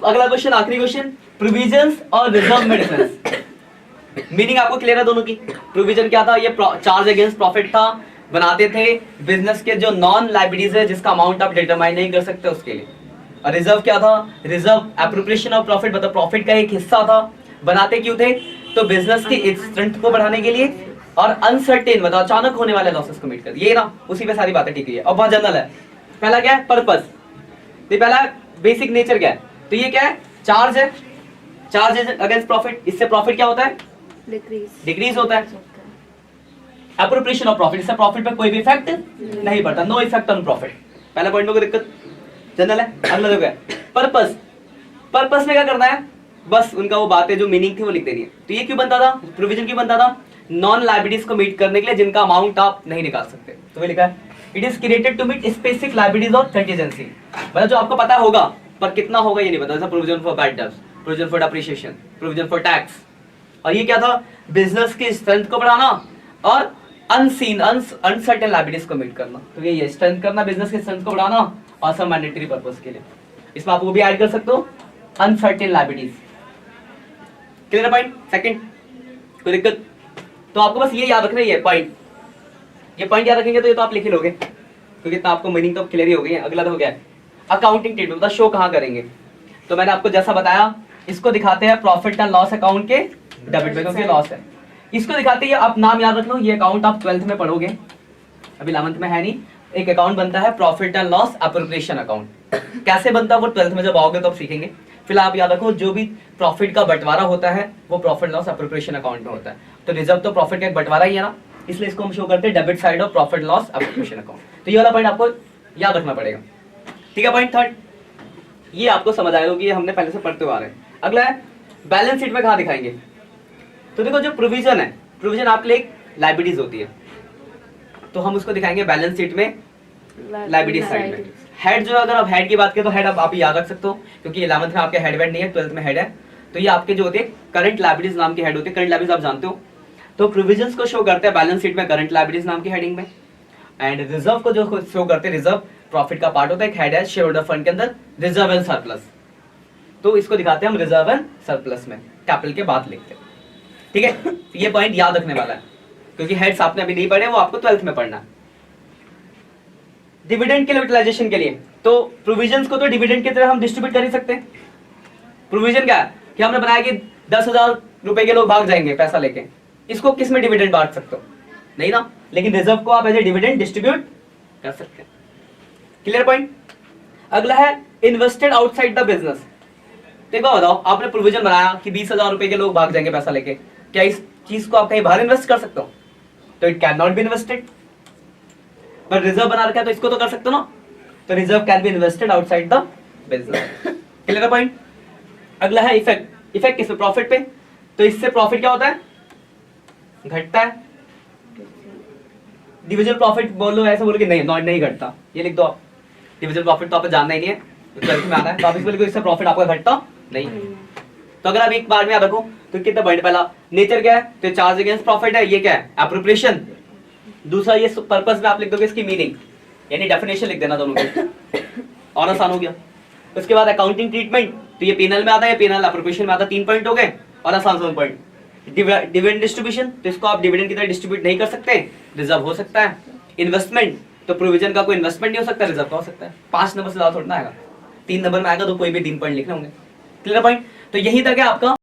अब अगला क्वेश्चन, आखिरी क्वेश्चन, प्रोविजंस और रिजर्व में डिफरेंस। मीनिंग आपको क्लियर है दोनों की? प्रोविजन क्या था? ये चार्ज अगेंस्ट प्रॉफिट था, बनाते थे बिजनेस के जो नॉन लायबिलिटीज है जिसका अमाउंट आप डिटरमाइन नहीं कर सकते उसके लिए। और रिजर्व क्या था? रिजर्व एप्रोप्रिएशन ऑफ प्रॉफिट, मतलब प्रॉफिट का एक हिस्सा था। बनाते क्यों थे? तो बिजनेस की स्ट्रेंथ को बढ़ाने के लिए और अनसर्टेन, मतलब अचानक होने वाले लॉसेस को मीट कर, ये ना उसी पे सारी बातें टिकी है। अब बहुत जनरल है। पहला क्या है? पर्पस। तो पहला बेसिक नेचर क्या है? तो ये क्या है? चार्ज है, चार्ज अगेंस्ट प्रॉफिट। इससे प्रॉफिट क्या होता है? डिक्रीज होता है। एप्रोप्रिएशन ऑफ प्रॉफिट, इससे प्रॉफिट पे कोई भी इफेक्ट नहीं पड़ता, नो इफेक्ट ऑन प्रॉफिट। पहला पॉइंट में कोई दिक्कत जनरल है। अगला देखो पर्पस। पर्पस में क्या करना है? बस उनका वो बातें जो मीनिंग थी वो लिख देनी है। तो ये क्यों बनता था? प्रोविजन क्यों बनता था? नॉन लायबिलिटीज को मीट करने के लिए जिनका अमाउंट आप नहीं निकाल सकते। तो लिखा है it is created to meet specific liabilities और कंटीजेंसी, मतलब जो आपको पता होगा पर कितना होगा ये नहीं पता। जैसे provision for bad debts, provision for depreciation, provision for tax. और ये क्या था? बिजनेस की स्ट्रेंथ को बढ़ाना और अनसीन अनसर्टेन लायबिलिटीज को मीट करना। तो ये स्ट्रेंथ करना, बिजनेस की स्ट्रेंथ को बढ़ाना और सब मैंडेटरी पर्पस के लिए। इसमें आप वो भी ऐड कर सकते हो, अनसर्टेन लायबिलिटीज। क्लियर है पॉइंट? सेकंड कोई दिक्कत? तो आपको बस ये याद रखना है, ये पॉइंट, ये पॉइंट याद रखेंगे तो ये तो आप लिख ही लोगे, क्योंकि इतना आपको मीनिंग तो क्लियर ही हो गई है। अगला तो हो गया है अकाउंटिंग ट्रीटमेंट, शो कहाँ करेंगे? तो मैंने आपको जैसा बताया, इसको दिखाते हैं प्रॉफिट एंड लॉस अकाउंट के डेबिट में, क्योंकि लॉस है। इसको दिखाते हैं, आप नाम याद रख लो, ये अकाउंट आप 12th में पढ़ोगे, अभी 11th में है नहीं। एक अकाउंट बनता है profit and loss appropriation account. कैसे बनता है वो 12th में जब आओगे तो आप सीखेंगे। फिलहाल आप याद रखो, जो भी प्रॉफिट का बंटवारा होता है वो प्रॉफिट लॉस एप्रोप्रिएशन अकाउंट में होता है। तो रिजर्व तो प्रॉफिट का एक बंटवारा ही है ना, इसलिए इसको हम शो करते हैं debit side of profit loss appropriation account. तो ये वाला पॉइंट आपको याद रखना पड़ेगा, ठीक है? पॉइंट थर्ड, ये आपको समझ आएगा कि ये हमने पहले से पढ़ते हुए आ रहे हैं। अगला है बैलेंस शीट में कहाँ दिखाएंगे? तो देखो जो प्रोविजन है, प्रोविजन आपके लिए लायबिलिटीज होती है, तो हम उसको दिखाएंगे बैलेंस शीट में लायबिलिटी साइड में। हेड जो, अगर आप हेड की बात करें तो हेड आप याद रख सकते हो, क्योंकि 11th में आपके हेड वेड नहीं है, 12th में हेड है। तो ये आपके जो होते हैं करंट लायबिलिटीज नाम के हेड होते हैं। करंट लायबिलिटीज आप जानते हो, तो प्रोविजंस को शो करते हैं बैलेंस शीट में करंट लायबिलिटीज नाम की हेडिंग में। एंड रिजर्व को जो शो करते हैं, रिजर्व प्रॉफिट का पार्ट होता है, एक हेड है शेयर होल्डर फंड के अंदर, रिजर्व एंड सरप्लस। तो इसको दिखाते हैं हम रिजर्व एंड सरप्लस में, कैपिटल के बाद लिखते हैं, ठीक है? ये पॉइंट याद रखने वाला है, क्योंकि हेड्स आपने अभी नहीं पढ़े, वो आपको 12th में पढ़ना है। डिविडेंड के यूटिलाइजेशन के लिए, तो प्रोविजंस को तो डिविडेंड की तरह हम डिस्ट्रीब्यूट कर ही सकते हैं। प्रोविजन क्या है कि हमने बनाया कि 10,000 रुपए के लोग भाग जाएंगे पैसा लेके, इसको किस में डिविडेंड बांट सकते हो? नहीं ना, लेकिन रिजर्व को आप एज ए डिविडेंड डिस्ट्रीब्यूट कर सकते हैं। Clear point? अगला है इन्वेस्टेड आउटसाइड द बिजनेस। देखो बताओ, आपने प्रोविजन बनाया कि 20,000 रुपए के लोग भाग जाएंगे पैसा लेके, क्या इस चीज को आप कहीं बाहर इन्वेस्ट कर सकते हो? तो it can not be invested. पर रिजर्व बना रखा है तो इसको तो कर सकते हो ना, तो reserve can be invested outside the business. Clear point? अगला है इफेक्ट। इफेक्ट किस पे? प्रॉफिट पे। तो इससे प्रॉफिट क्या होता है? घटता है। डिविजन प्रॉफिट बोलो, ऐसे बोलो कि नहीं घटता, ये लिख दो आप। डिविजन प्रॉफिट तो आपको जानना ही नहीं है, तो 12th में आना है, तो आप इसमें लिखो इससे प्रॉफिट आपका घटता नहीं। तो अगर आप एक बार में याद रखो तो कितना पॉइंट? पहला नेचर क्या है? तो चार्ज अगेंस्ट प्रॉफिट है, ये क्या है? एप्रोप्रिएशन। दूसरा ये पर्पस में आप लिख दोगे इसकी मीनिंग, यानी डेफिनेशन लिख देना दोनों को, और आसान हो गया। उसके बाद अकाउंटिंग ट्रीटमेंट, तो ये पेनल में आता है, पेनल एप्रोप्रिएशन में आता है, 3 पॉइंट हो गए, और आसान 7 पॉइंट। डिविडेंड डिस्ट्रीब्यूशन, तो इसको आप डिविडेंड की तरह डिस्ट्रीब्यूट नहीं कर सकते, रिजर्व हो सकता है। इन्वेस्टमेंट, तो प्रोविजन का कोई इन्वेस्टमेंट नहीं हो सकता, रिजर्व का हो सकता है। 5 नंबर से ज्यादा थोड़ा आएगा, 3 नंबर में आएगा तो कोई भी 3 पॉइंट लिखने होंगे। Clear point? तो यही तक है आपका